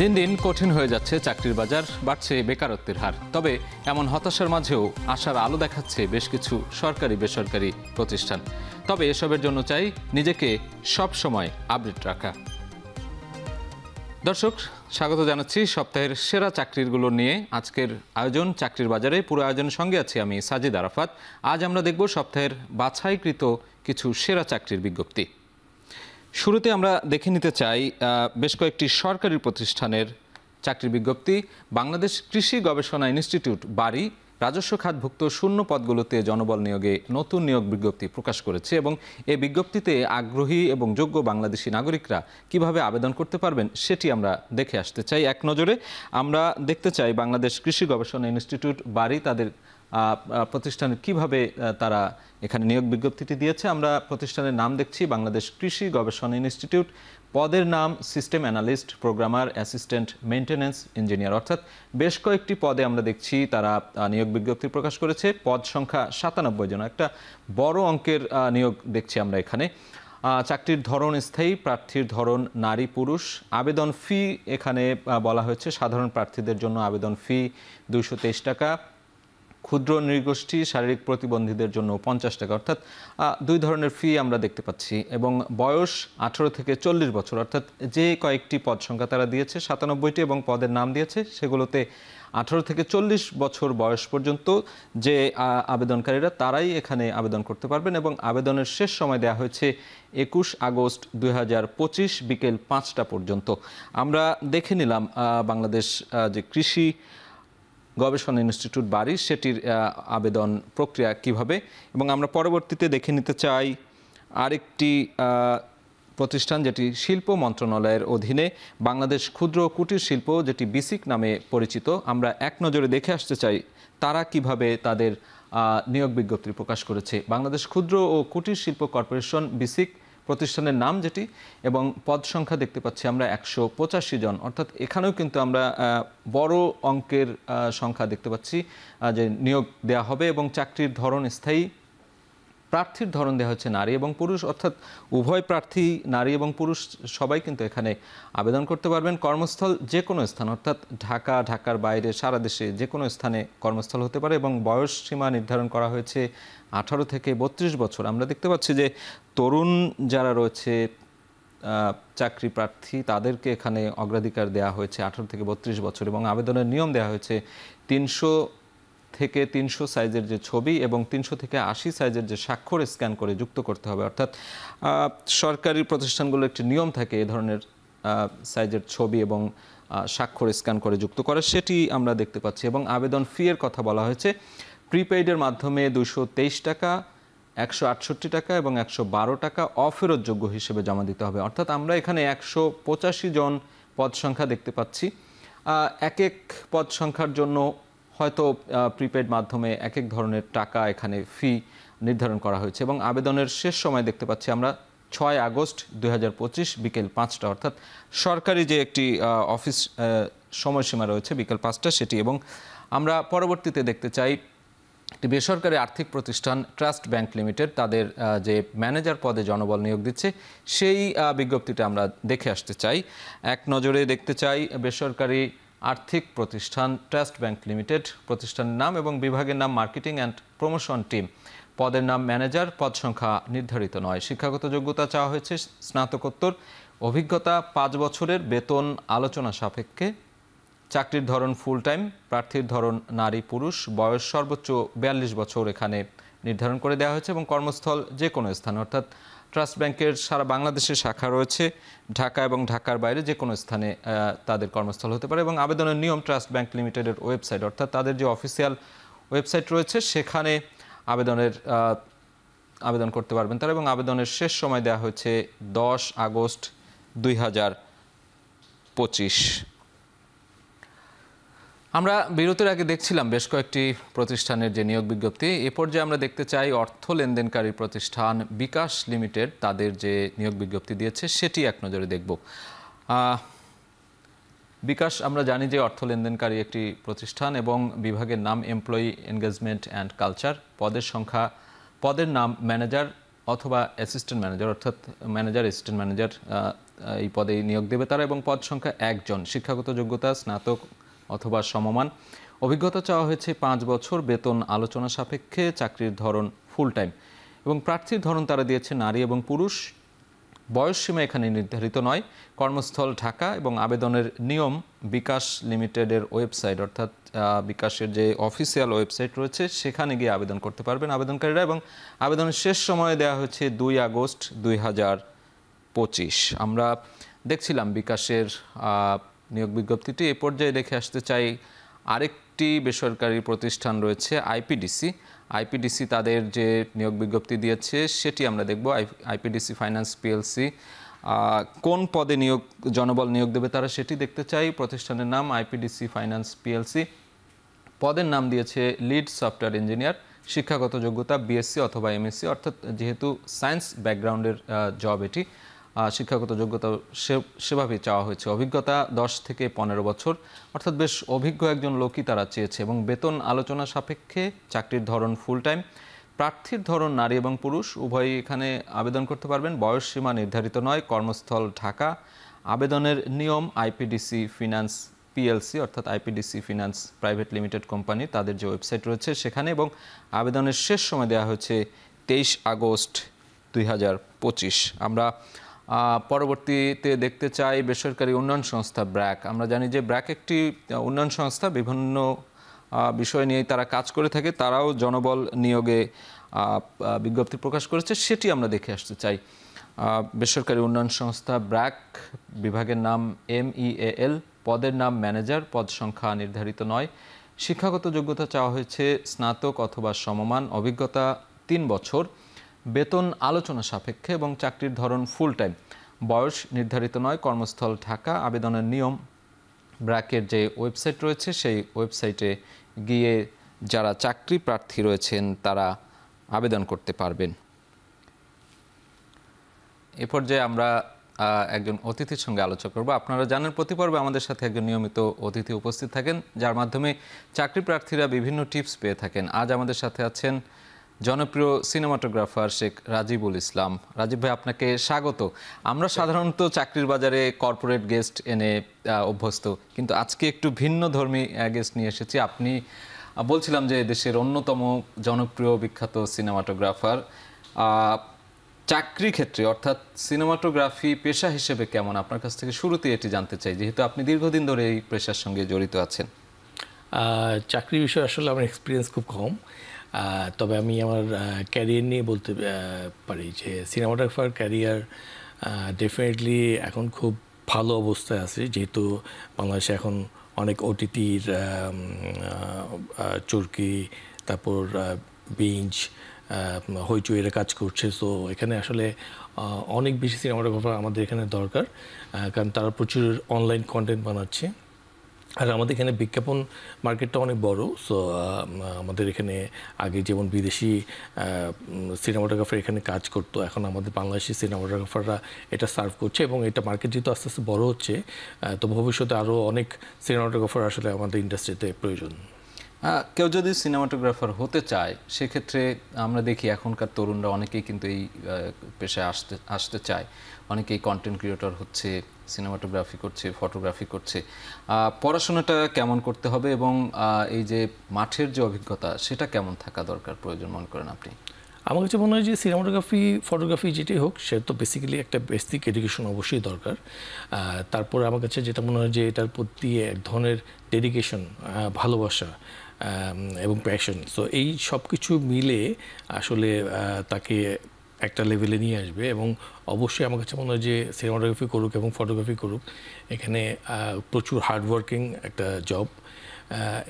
দিন দিন কঠিন হয়ে যাচ্ছে চাকরির বাজার, বাড়ছে বেকারত্বের হার। তবে এমন হতাশার মাঝেও আশার আলো দেখাচ্ছে বেশ কিছু সরকারি বেসরকারি প্রতিষ্ঠান। তবে এসবের জন্য চাই নিজেকে সব সময় আপডেট রাখা। দর্শক, স্বাগত জানাচ্ছি সপ্তাহের সেরা চাকরিগুলো নিয়ে আজকের আয়োজন চাকরির বাজারে। পুরো আয়োজনের সঙ্গে আছি আমি সাজিদ আরাফাত। আজ আমরা দেখব সপ্তাহের বাছাইকৃত কিছু সেরা চাকরির বিজ্ঞপ্তি। শুরুতে আমরা দেখে নিতে চাই বেশ কয়েকটি সরকারি প্রতিষ্ঠানের চাকরির বিজ্ঞপ্তি। বাংলাদেশ কৃষি গবেষণা ইনস্টিটিউট বারি রাজস্ব খাতভুক্ত শূন্য পদগুলোতে জনবল নিয়োগে নতুন নিয়োগ বিজ্ঞপ্তি প্রকাশ করেছে এবং এই বিজ্ঞপ্তিতে আগ্রহী এবং যোগ্য বাংলাদেশি নাগরিকরা কিভাবে আবেদন করতে পারবেন সেটি আমরা দেখে আসতে চাই। এক নজরে আমরা দেখতে চাই বাংলাদেশ কৃষি গবেষণা ইনস্টিটিউট বারি তাদের প্রতিষ্ঠানের কিভাবে তারা এখানে নিয়োগ বিজ্ঞপ্তিটি দিয়েছে। আমরা প্রতিষ্ঠানের নাম দেখছি বাংলাদেশ কৃষি গবেষণা ইনস্টিটিউট। পদের নাম system analyst, programmer, assistant, maintenance engineer, অর্থাৎ বেশ কয়েকটি পদে আমরা দেখছি তারা নিয়োগ বিজ্ঞপ্তি প্রকাশ করেছে। পদ সংখ্যা 97 জন, একটা বড় অঙ্কের নিয়োগ দেখছি আমরা এখানে। চাকরির ধরন স্থায়ী, প্রার্থীর ধরন নারী পুরুষ। আবেদন ফি এখানে বলা হয়েছে সাধারণ প্রার্থীদের জন্য আবেদন ফি 223 টাকা, ক্ষুদ্র নৃগোষ্ঠী শারীরিক প্রতিবন্ধীদের জন্য 50 টাকা, অর্থাৎ দুই ধরনের ফি আমরা দেখতে পাচ্ছি। এবং বয়স 18 থেকে 40 বছর, অর্থাৎ যে কয়েকটি পদ সংখ্যা তারা দিয়েছে 97টি এবং পদের নাম দিয়েছে সেগুলোতে 18 থেকে 40 বছর বয়স পর্যন্ত যে আবেদনকারীরা তারাই এখানে আবেদন করতে পারবেন। এবং আবেদনের শেষ সময় দেওয়া হয়েছে 21 আগস্ট 2025 বিকেল 5টা পর্যন্ত। আমরা দেখে নিলাম বাংলাদেশ যে কৃষি গবেষণা ইনস্টিটিউট বারি সেটির আবেদন প্রক্রিয়া কিভাবে। এবং আমরা পরবর্তীতে দেখে নিতে চাই আরেকটি প্রতিষ্ঠান যেটি শিল্প মন্ত্রণালয়ের অধীনে, বাংলাদেশ ক্ষুদ্র ও কুটির শিল্প, যেটি বিসিক নামে পরিচিত। আমরা এক নজরে দেখে আসতে চাই তারা কিভাবে তাদের নিয়োগ বিজ্ঞপ্তি প্রকাশ করেছে। বাংলাদেশ ক্ষুদ্র ও কুটির শিল্প কর্পোরেশন বিসিক প্রতিষ্ঠানের নাম যেটি, এবং পদ সংখ্যা দেখতে পাচ্ছি আমরা 185 জন, অর্থাৎ এখানেও কিন্তু আমরা বড় অঙ্কের সংখ্যা দেখতে পাচ্ছি যে নিয়োগ দেওয়া হবে। এবং চাকরির ধরন স্থায়ী, প্রার্থীর ধরন দেওয়া হচ্ছে নারী এবং পুরুষ, অর্থাৎ উভয় প্রার্থী নারী এবং পুরুষ সবাই কিন্তু এখানে আবেদন করতে পারবেন। কর্মস্থল যে কোনো স্থান, অর্থাৎ ঢাকা, ঢাকার বাইরে, সারা দেশে যে কোনো স্থানে কর্মস্থল হতে পারে। এবং বয়স সীমা নির্ধারণ করা হয়েছে 18 থেকে 32 বছর। আমরা দেখতে পাচ্ছি যে তরুণ যারা রয়েছে চাকরি প্রার্থী তাদেরকে এখানে অগ্রাধিকার দেওয়া হয়েছে 18 থেকে 32 বছর। এবং আবেদনের নিয়ম দেওয়া হয়েছে 300 থেকে 300 সাইজের যে ছবি এবং 300 থেকে 80 সাইজের যে স্বাক্ষর স্ক্যান করে যুক্ত করতে হবে। অর্থাৎ সরকারি প্রতিষ্ঠানগুলোর একটি নিয়ম থাকে এ ধরনের সাইজের ছবি এবং স্বাক্ষর স্ক্যান করে যুক্ত করে, সেটি আমরা দেখতে পাচ্ছি। এবং আবেদন ফি এর কথা বলা হয়েছে প্রিপেইডের মাধ্যমে 223 টাকা, 168 টাকা এবং 112 টাকা অফেরতযোগ্য হিসেবে জমা দিতে হবে। অর্থাৎ আমরা এখানে 185 জন পদ সংখ্যা দেখতে পাচ্ছি। এক এক পদ সংখ্যার জন্য হয়তো প্রিপেড মাধ্যমে এক এক ধরনের টাকা এখানে ফি নির্ধারণ করা হয়েছে। এবং আবেদনের শেষ সময় দেখতে পাচ্ছি আমরা 6 আগস্ট 2025 বিকেল 5টা, অর্থাৎ সরকারি যে একটি অফিস সময়সীমা রয়েছে বিকেল 5টা সেটি। এবং আমরা পরবর্তীতে দেখতে চাই একটি বেসরকারি আর্থিক প্রতিষ্ঠান ট্রাস্ট ব্যাংক লিমিটেড তাদের যে ম্যানেজার পদে জনবল নিয়োগ দিচ্ছে সেই বিজ্ঞপ্তিটা আমরা দেখে আসতে চাই। এক নজরে দেখতে চাই বেসরকারি আর্থিক প্রতিষ্ঠান ট্রাস্ট ব্যাংক লিমিটেড, প্রতিষ্ঠানের নাম এবং বিভাগের নাম মার্কেটিং অ্যান্ড প্রমোশন টিম। পদের নাম ম্যানেজার, পদ সংখ্যা নির্ধারিত নয়। শিক্ষাগত যোগ্যতা চাওয়া হয়েছে স্নাতকোত্তর, অভিজ্ঞতা 5 বছরের, বেতন আলোচনা সাপেক্ষে। চাকরির ধরন ফুল টাইম, প্রার্থীর ধরন নারী পুরুষ, বয়স সর্বোচ্চ 42 বছর এখানে নির্ধারণ করে দেওয়া হয়েছে। এবং কর্মস্থল যে কোনো স্থান, অর্থাৎ ট্রাস্ট ব্যাংকের সারা বাংলাদেশে শাখা রয়েছে, ঢাকা এবং ঢাকার বাইরে যে কোনো স্থানে তাদের কর্মস্থল হতে পারে। এবং আবেদনের নিয়ম ট্রাস্ট ব্যাংক লিমিটেডের ওয়েবসাইট, অর্থাৎ তাদের যে অফিসিয়াল ওয়েবসাইট রয়েছে সেখানে আবেদন করতে পারবেন তারা। এবং আবেদনের শেষ সময় দেওয়া হয়েছে 10 আগস্ট 2025। আমরা বিরতির আগে দেখছিলাম বেশ কয়েকটি প্রতিষ্ঠানের যে নিয়োগ বিজ্ঞপ্তি। এ পর্যায়ে আমরা দেখতে চাই অর্থ লেনদেনকারী প্রতিষ্ঠান বিকাশ লিমিটেড তাদের যে নিয়োগ বিজ্ঞপ্তি দিয়েছে সেটি এক নজরে দেখব। বিকাশ আমরা জানি যে অর্থ লেনদেনকারী একটি প্রতিষ্ঠান এবং বিভাগের নাম এমপ্লয়ি এনগেজমেন্ট অ্যান্ড কালচার। পদের নাম ম্যানেজার, অথবা অ্যাসিস্ট্যান্ট ম্যানেজার, অর্থাৎ ম্যানেজার, অ্যাসিস্ট্যান্ট ম্যানেজার এই পদে নিয়োগ দেবে তারা, এবং পদ সংখ্যা 1 জন। শিক্ষাগত যোগ্যতা স্নাতক অথবা সমমান। অভিজ্ঞতা চাওয়া হয়েছে 5 বছর। বেতন আলোচনা সাপেক্ষে। চাকরির ধরন ফুল টাইম, এবং প্রার্থীর ধরন তারা দিয়েছে নারী এবং পুরুষ। বয়স সীমা এখানে নির্ধারিত নয়। কর্মস্থল ঢাকা, এবং আবেদনের নিয়ম বিকাশ লিমিটেডের ওয়েবসাইট, অর্থাৎ বিকাশের যে অফিসিয়াল ওয়েবসাইট রয়েছে সেখানে গিয়ে আবেদন করতে পারবেন আবেদনকারীরা, এবং আবেদনের শেষ সময় দেওয়া হয়েছে 2 আগস্ট 2025। আমরা দেখছিলাম বিকাশের নিয়োগ বিজ্ঞপ্তিটি। এ পর্যায়ে দেখে আসতে চাই আরেকটি বেসরকারি প্রতিষ্ঠান রয়েছে আইপিডিসি তাদের যে নিয়োগ বিজ্ঞপ্তি দিয়েছে সেটি আমরা দেখব। আইপিডিসি ফাইন্যান্স পিএলসি কোন পদে জনবল নিয়োগ দেবে তারা সেটি দেখতে চাই। প্রতিষ্ঠানের নাম আইপিডিসি ফাইন্যান্স পিএলসি। পদের নাম দিয়েছে লিড সফটওয়্যার ইঞ্জিনিয়ার। শিক্ষাগত যোগ্যতা বিএসসি অথবা এমএসসি, অর্থাৎ যেহেতু সায়েন্স ব্যাকগ্রাউন্ডের জব এটি, শিক্ষাগত যোগ্যতা সেভাবেই চাওয়া হয়েছে। অভিজ্ঞতা 10 থেকে 15 বছর, অর্থাৎ বেশ অভিজ্ঞ একজন লোকই তারা চেয়েছে, এবং বেতন আলোচনা সাপেক্ষে। চাকরির ধরন ফুল টাইম। প্রার্থীর ধরন নারী এবং পুরুষ উভয়ই এখানে আবেদন করতে পারবেন। বয়স সীমা নির্ধারিত নয়। কর্মস্থল ঢাকা। আবেদনের নিয়ম আইপিডিসি ফিন্যান্স পিএলসি, অর্থাৎ IPDC finance private limited company, তাদের যে ওয়েবসাইট রয়েছে সেখানে, এবং আবেদনের শেষ সময় দেওয়া হয়েছে 23 আগস্ট 2025। আমরা পরবর্তীতে দেখতে চাই বেসরকারি উন্নয়ন সংস্থা ব্র্যাক। আমরা জানি যে ব্র্যাক একটি উন্নয়ন সংস্থা, বিভিন্ন বিষয় নিয়েই তারা কাজ করে থাকে। তারাও জনবল নিয়োগে বিজ্ঞপ্তি প্রকাশ করেছে, সেটি আমরা দেখে আসতে চাই। বেসরকারি উন্নয়ন সংস্থা ব্র্যাক, বিভাগের নাম MEAL, পদের নাম ম্যানেজার, পদ সংখ্যা নির্ধারিত নয়। শিক্ষাগত যোগ্যতা চাওয়া হয়েছে স্নাতক অথবা সমমান। অভিজ্ঞতা 3 বছর। বেতন আলোচনা সাপেক্ষে, এবং চাকরির ধরন ফুল টাইম। বয়স নির্ধারিত নয়। কর্মস্থল ঢাকা। আবেদনের নিয়ম ব্র্যাকের যে ওয়েবসাইট রয়েছে সেই ওয়েবসাইটে গিয়ে যারা চাকরি প্রার্থী রয়েছেন তারা আবেদন করতে পারবেন। এ পর্যায়ে আমরা একজন অতিথির সঙ্গে আলোচনা করব। আপনারা জানেন প্রতি পর্বে আমাদের সাথে একজন নিয়মিত অতিথি উপস্থিত থাকেন, যার মাধ্যমে চাকরি প্রার্থীরা বিভিন্ন টিপস পেয়ে থাকেন। আজ আমাদের সাথে আছেন জনপ্রিয় সিনেমাটোগ্রাফার শেখ রাজিবুল ইসলাম। রাজীব ভাই, আপনাকে স্বাগত। আমরা সাধারণত চাকরির বাজারে কর্পোরেট গেস্ট এনে অভ্যস্ত, কিন্তু আজকে একটু ভিন্ন ধর্মী গেস্ট নিয়ে এসেছি। আপনি বলছিলাম যে দেশের অন্যতম জনপ্রিয় বিখ্যাত সিনেমাটোগ্রাফার। চাকরি ক্ষেত্রে, অর্থাৎ সিনেমাটোগ্রাফি পেশা হিসেবে কেমন, আপনার কাছ থেকে শুরুতে এটি জানতে চাই, যেহেতু আপনি দীর্ঘদিন ধরে এই পেশার সঙ্গে জড়িত আছেন। চাকরি বিষয়ে আসলে আমার এক্সপিরিয়েন্স খুব কম, তবে আমি আমার ক্যারিয়ার নিয়ে বলতে পারি যে সিনেমাটোগ্রাফার ক্যারিয়ার ডেফিনেটলি এখন খুব ভালো অবস্থায় আছে, যেহেতু বাংলাদেশে এখন অনেক ওটিটির চরকি, তারপর বিঞ্জ, হইচই এরা কাজ করছে। সো এখানে আসলে অনেক বেশি সিনেমাটোগ্রাফার আমাদের এখানে দরকার, কারণ তারা প্রচুর অনলাইন কন্টেন্ট বানাচ্ছে। আর আমাদের এখানে বিজ্ঞাপন মার্কেটটা অনেক বড়। সো আমাদের এখানে আগে যেমন বিদেশি সিনেমাটোগ্রাফার এখানে কাজ করতো, এখন আমাদের বাংলাদেশি সিনেমাটোগ্রাফাররা এটা সার্ভ করছে, এবং এটা মার্কেট যেহেতু আস্তে আস্তে বড় হচ্ছে, তো ভবিষ্যতে আরও অনেক সিনেমাটোগ্রাফার আসলে আমাদের ইন্ডাস্ট্রিতে প্রয়োজন। কেউ যদি সিনেমাটোগ্রাফার হতে চায়, সেক্ষেত্রে আমরা দেখি এখনকার তরুণরা অনেকেই কিন্তু এই পেশায় আসতে চায়। অনেকেই কন্টেন্ট ক্রিয়েটর হচ্ছে, সিনেমাটোগ্রাফি করছে, ফটোগ্রাফি করছে। পড়াশোনাটা কেমন করতে হবে, এবং এই যে মাঠের যে অভিজ্ঞতা সেটা কেমন থাকা দরকার প্রয়োজন মনে করেন আপনি? আমার কাছে মনে হয় যে সিনেমাটোগ্রাফি, ফটোগ্রাফি যেটাই হোক, সে তো বেসিক্যালি একটা বেসিক এডুকেশন অবশ্যই দরকার। তারপরে আমার কাছে যেটা মনে হয় যে এটার প্রতি এক ধরনের ডেডিকেশন, ভালোবাসা এবং প্যাশন, সো এই সব কিছু মিলে আসলে তাকে একটা লেভেলে নিয়ে আসবে। এবং অবশ্যই আমার কাছে মনে হয় যে সিনেমাটোগ্রাফি করুক এবং ফটোগ্রাফি করুক, এখানে প্রচুর হার্ডওয়ার্কিং একটা জব,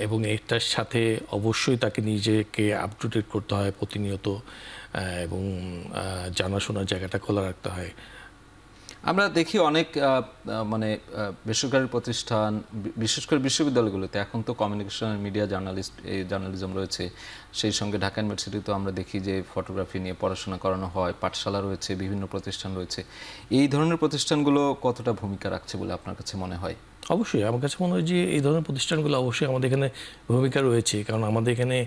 এবং এটার সাথে অবশ্যই তাকে নিজেকে আপ টু ডেট করতে হয় প্রতিনিয়ত, এবং জানাশোনার জায়গাটা খোলা রাখতে হয়। আমরা দেখি অনেক মানে বেসরকারি প্রতিষ্ঠান, বিশেষ করে বিশ্ববিদ্যালয়গুলোতে এখন তো কমিউনিকেশন মিডিয়া জার্নালিজম রয়েছে, সেই সঙ্গে ঢাকা ইউনিভার্সিটিতেও আমরা দেখি যে ফটোগ্রাফি নিয়ে পড়াশোনা করানো হয়, পাঠশালা রয়েছে, বিভিন্ন প্রতিষ্ঠান রয়েছে। এই ধরনের প্রতিষ্ঠানগুলো কতটা ভূমিকা রাখছে বলে আপনার কাছে মনে হয়? অবশ্যই আমার কাছে মনে হয় যে এই ধরনের প্রতিষ্ঠানগুলো অবশ্যই আমাদের এখানে ভূমিকা রয়েছে, কারণ আমাদের এখানে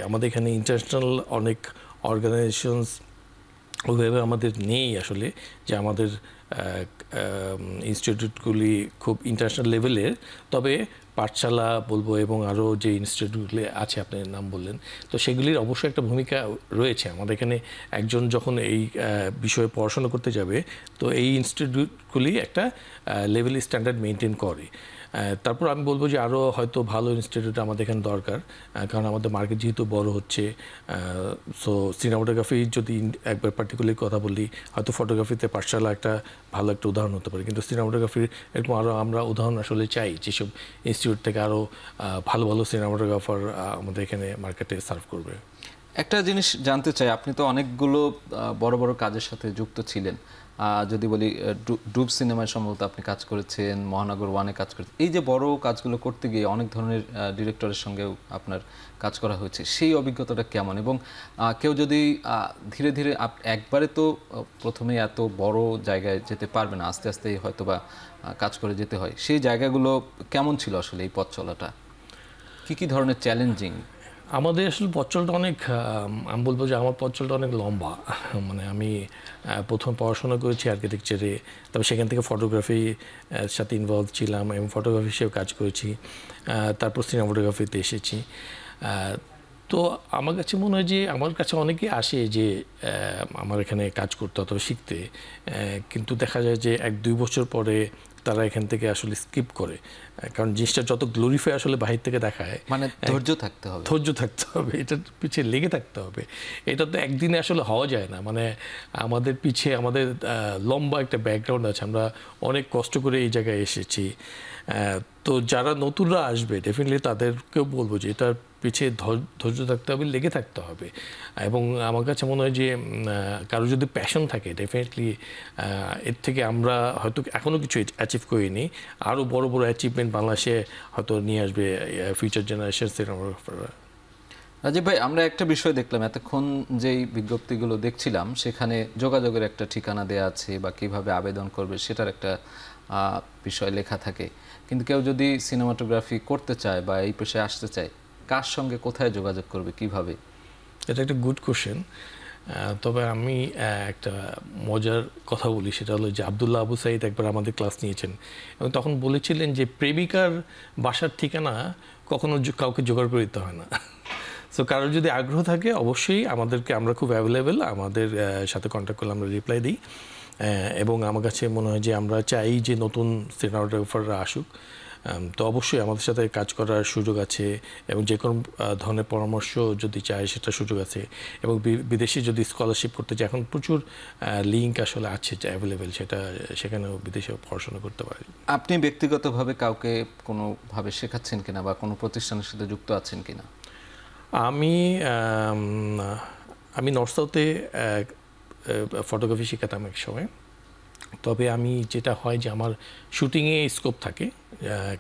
আমাদের এখানে ইন্টারন্যাশনাল অনেক অর্গানাইজেশনস ওইভাবে আমাদের নেই আসলে, যে আমাদের ইনস্টিটিউটগুলি খুব ইন্টারন্যাশনাল লেভেলের। তবে পাঠশালা বলবো এবং আরও যে ইনস্টিটিউটগুলি আছে আপনি নাম বললেন, তো সেগুলির অবশ্যই একটা ভূমিকা রয়েছে। আমাদের এখানে একজন যখন এই বিষয়ে পড়াশোনা করতে যাবে, তো এই ইনস্টিটিউটগুলি একটা লেভেল স্ট্যান্ডার্ড মেনটেন করে। তারপর আমি বলবো যে আরও হয়তো ভালো ইনস্টিটিউট আমাদের এখানে দরকার, কারণ আমাদের মার্কেট যেহেতু বড় হচ্ছে। সো সিনেমাটোগ্রাফি যদি একবার পার্টিকুলার কথা বলি, হয়তো ফটোগ্রাফিতে পাঠশালা একটা ভালো একটা উদাহরণ হতে পারে, কিন্তু সিনেমাটোগ্রাফির এরকম আরও আমরা উদাহরণ আসলে চাই, যেসব ইনস্টিটিউট থেকে আরও ভালো ভালো সিনেমাটোগ্রাফার আমাদের এখানে মার্কেটে সার্ভ করবে। একটা জিনিস জানতে চাই, আপনি তো অনেকগুলো বড় বড় কাজের সাথে যুক্ত ছিলেন। যদি বলি ডুব সিনেমায় সম্ভবত আপনি কাজ করেছেন, মহানগর ওয়ানে কাজ করেছেন। এই যে বড় কাজগুলো করতে গিয়ে অনেক ধরনের ডিরেক্টরের সঙ্গেও আপনার কাজ করা হয়েছে, সেই অভিজ্ঞতাটা কেমন? এবং কেউ যদি ধীরে ধীরে একবারে তো প্রথমে এত বড় জায়গায় যেতে পারবে না, আস্তে আস্তে হয়তো বা কাজ করে যেতে হয়, সেই জায়গাগুলো কেমন ছিল আসলে এই পথ চলাটা? কী কী ধরনের চ্যালেঞ্জিং? আমাদের আসলে পথ চলাটা অনেক, আমি বলবো যে আমার পথ চলাটা অনেক লম্বা। মানে আমি প্রথম পড়াশোনা করেছি আর্কিটেকচারে, তবে সেখান থেকে ফটোগ্রাফি সাথে ইনভলভ ছিলাম এবং ফটোগ্রাফি হিসেবে কাজ করেছি। তারপর সিনেমাটোগ্রাফিতে এসেছি। তো আমার কাছে মনে হয় যে আমার কাছে অনেকে আসে যে আমার এখানে কাজ করতে অথবা শিখতে, কিন্তু দেখা যায় যে 1-2 বছর পরে তারা এখান থেকে আসলে স্কিপ করে, কারণ জিনিসটা যত গ্লোরিফাই আসলে বাহির থেকে দেখায়, মানে ধৈর্য থাকতে হবে, এটার পিছিয়ে লেগে থাকতে হবে। এটা তো একদিনে আসলে হওয়া যায় না। মানে আমাদের পিছিয়ে আমাদের লম্বা একটা ব্যাকগ্রাউন্ড আছে, আমরা অনেক কষ্ট করে এই জায়গায় এসেছি। তো যারা নতুনরা আসবে ডেফিনেটলি তাদেরকেও বলবো যে এটার পিছিয়ে ধৈর্য থাকতে হবে, লেগে থাকতে হবে। এবং আমার কাছে মনে হয় যে কারো যদি প্যাশন থাকে, ডেফিনেটলি এর থেকে আমরা হয়তো এখনও কিছু অ্যাচিভ করিনি, আরও বড় বড় অ্যাচিভমেন্ট বাংলাদেশে হয়তো নিয়ে আসবে ফিউচার জেনারেশন সিনেমাটোগ্রাফাররা। রাজীব ভাই, আমরা একটা বিষয় দেখলাম এতক্ষণ, যেই বিজ্ঞপ্তিগুলো দেখছিলাম সেখানে যোগাযোগের একটা ঠিকানা দেওয়া আছে বা কিভাবে আবেদন করবে সেটার একটা বিষয় লেখা থাকে, কিন্তু কেউ যদি সিনেমাটোগ্রাফি করতে চায় বা এই পেশায় আসতে চায়, কার সঙ্গে কোথায় যোগাযোগ করবে, কিভাবে? এটা একটা গুড কোশ্চেন। তবে আমি একটা মজার কথা বলি, সেটা হলো যে আবদুল্লাহ আবু সাইদ একবার আমাদের ক্লাস নিয়েছেন এবং তখন বলেছিলেন যে প্রেমিকার বাসার ঠিকানা কখনো কাউকে জোগাড় করে দিতে হয় না। সো কারোর যদি আগ্রহ থাকে অবশ্যই আমাদেরকে, আমরা খুব অ্যাভেলেবেল, আমাদের সাথে কন্ট্যাক্ট করলে আমরা রিপ্লাই দিই। এবং আমার কাছে মনে হয় যে আমরা চাই যে নতুন সিনেমাটোগ্রাফাররা আসুক। তো অবশ্যই আমাদের সাথে কাজ করার সুযোগ আছে এবং যে কোনো ধরনের পরামর্শ যদি চায় সেটা সুযোগ আছে। এবং বিদেশে যদি স্কলারশিপ করতে চায়, এখন প্রচুর লিঙ্ক আসলে আছে অ্যাভেলেবেল, সেখানেও বিদেশে পড়াশোনা করতে পারে। আপনি ব্যক্তিগতভাবে কাউকে কোনোভাবে শেখাচ্ছেন কিনা বা কোনো প্রতিষ্ঠানের সাথে যুক্ত আছেন কিনা? আমি নর্থ সাউথে ফটোগ্রাফি শেখাতাম এক সময়। তবে আমি যেটা হয় যে আমার শুটিংয়ে স্কোপ থাকে,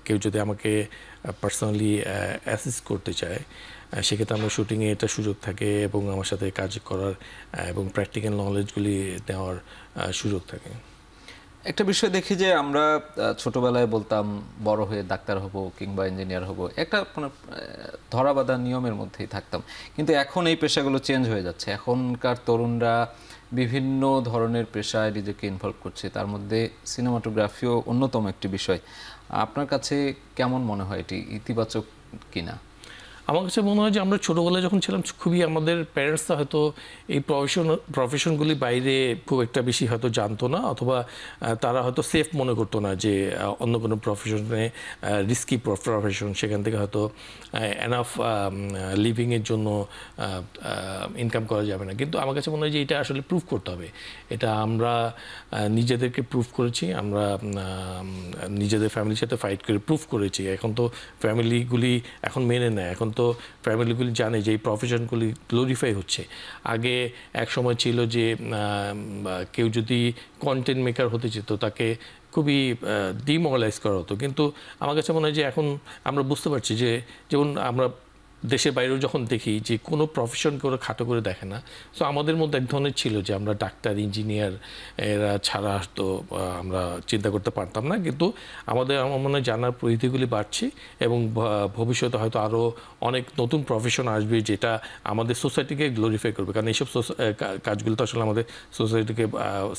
কেউ যদি আমাকে পার্সোনালি অ্যাসিস্ট করতে চায় সেক্ষেত্রে আমার শুটিংয়ে এটা সুযোগ থাকে এবং আমার সাথে কাজ করার এবং প্র্যাকটিক্যাল নলেজগুলি দেওয়ার সুযোগ থাকে। একটা বিষয় দেখি যে আমরা ছোটবেলায় বলতাম বড় হয়ে ডাক্তার হব কিংবা ইঞ্জিনিয়ার হব, একটা ধরাবাঁধা নিয়মের মধ্যেই থাকতাম, কিন্তু এখন এই পেশাগুলো চেঞ্জ হয়ে যাচ্ছে। এখনকার তরুণরা বিভিন্ন ধরনের পেশায় নিজেকে ইনভলভ করছে, তার মধ্যে সিনেমাটোগ্রাফিও অন্যতম একটি বিষয়। আপনার কাছে কেমন মনে হয়, এটি ইতিবাচক কিনা? আমার কাছে মনে হয় যে আমরা ছোটোবেলায় যখন ছিলাম খুবই, আমাদের প্যারেন্টসরা হয়তো এই প্রফেশনগুলি বাইরে খুব একটা বেশি হয়তো জানতো না, অথবা তারা হয়তো সেফ মনে করতো না যে অন্য কোনো প্রফেশনে, রিস্কি প্রফেশন, সেখান থেকে হয়তো এনাফ লিভিংয়ের জন্য ইনকাম করা যাবে না। কিন্তু আমার কাছে মনে হয় যে এটা আসলে প্রুভ করতে হবে। এটা আমরা নিজেদেরকে প্রুভ করেছি, আমরা নিজেদের ফ্যামিলির সাথে ফাইট করে প্রুভ করেছি। এখন তো ফ্যামিলিগুলি এখন মেনে নেয়, এখন তো ফ্যামিলিগুলি জানে যে এই প্রফেশনগুলি গ্লোরিফাই হচ্ছে। আগে এক সময় ছিল যে কেউ যদি কন্টেন্ট মেকার হতে যেত তাকে খুবই ডিমোরালাইজ করা হতো, কিন্তু আমার কাছে মনে হয় যে এখন আমরা বুঝতে পারছি যে, যেমন আমরা দেশের বাইরেও যখন দেখি যে কোনো প্রফেশনকে ওরা খাটো করে দেখে না। সো আমাদের মধ্যে এক ধরনের ছিল যে আমরা ডাক্তার, ইঞ্জিনিয়ার এরা ছাড়া তো আমরা চিন্তা করতে পারতাম না, কিন্তু আমার মনে হয় জানার পরিধিগুলি বাড়ছে এবং ভবিষ্যতে হয়তো আরও অনেক নতুন প্রফেশন আসবে যেটা আমাদের সোসাইটিকে গ্লোরিফাই করবে, কারণ এইসব কাজগুলো তো আসলে আমাদের সোসাইটিকে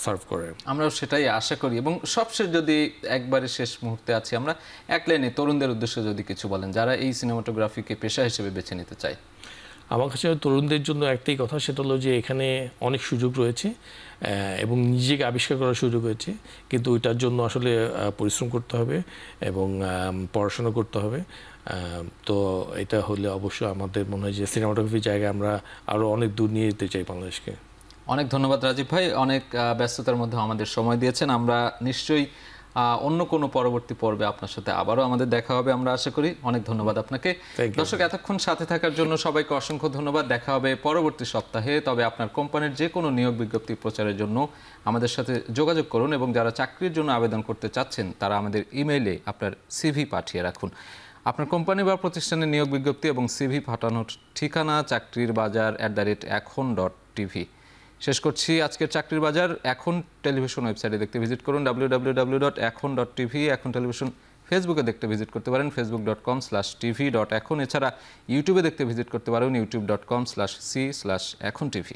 সার্ভ করে। আমরাও সেটাই আশা করি। এবং সবশেষ যদি একবারে শেষ মুহূর্তে আছি আমরা, এক লাইনে তরুণদের উদ্দেশ্যে যদি কিছু বলেন যারা এই সিনেমাটোগ্রাফিকে পেশা হিসেবে বেছে নিতে চায়। আমার কাছে তরুণদের জন্য একটাই কথা, সেটা হলো যে এখানে অনেক সুযোগ রয়েছে এবং নিজেকে আবিষ্কার করার সুযোগ রয়েছে, কিন্তু ওইটার জন্য আসলে পরিশ্রম করতে হবে এবং পড়াশোনা করতে হবে। তো এটা হলে অবশ্যই আমাদের মনে হয় যে সিনেমাটোগ্রাফি জায়গায় আমরা আরও অনেক দূর নিয়ে যেতে চাই বাংলাদেশকে। অনেক ধন্যবাদ রাজীব ভাই, অনেক ব্যস্ততার মধ্যে আমাদের সময় দিয়েছেন। আমরা নিশ্চয়ই অন্য কোনো পরবর্তী পর্বে আপনার সাথে আবারও আমাদের দেখা হবে আমরা আশা করি। অনেক ধন্যবাদ আপনাকে। দর্শক, এতক্ষণ সাথে থাকার জন্য সবাইকে অসংখ্য ধন্যবাদ। দেখা হবে পরবর্তী সপ্তাহে। তবে আপনার কোম্পানির যে কোনো নিয়োগ বিজ্ঞপ্তি প্রচারের জন্য আমাদের সাথে যোগাযোগ করুন এবং যারা চাকরির জন্য আবেদন করতে চাচ্ছেন তারা আমাদের ইমেইলে আপনার সিভি পাঠিয়ে রাখুন। আপনার কোম্পানি বা প্রতিষ্ঠানের নিয়োগ বিজ্ঞপ্তি এবং সিভি পাঠানোর ঠিকানা চাকরির-বাজার@এখন.tv। শেষ করছি আজকের চাকরির বাজার। এখন টেলিভিশন ওয়েবসাইটে দেখতে ভিজিট করুন www.এখন.tv। এখন টেলিভিশন ফেসবুকে দেখতে ভিজিট করতে পারেন facebook.com/tv.এখন। এছাড়া ইউটিউবে দেখতে ভিজিট করতে পারেন youtube.com/c/echontv।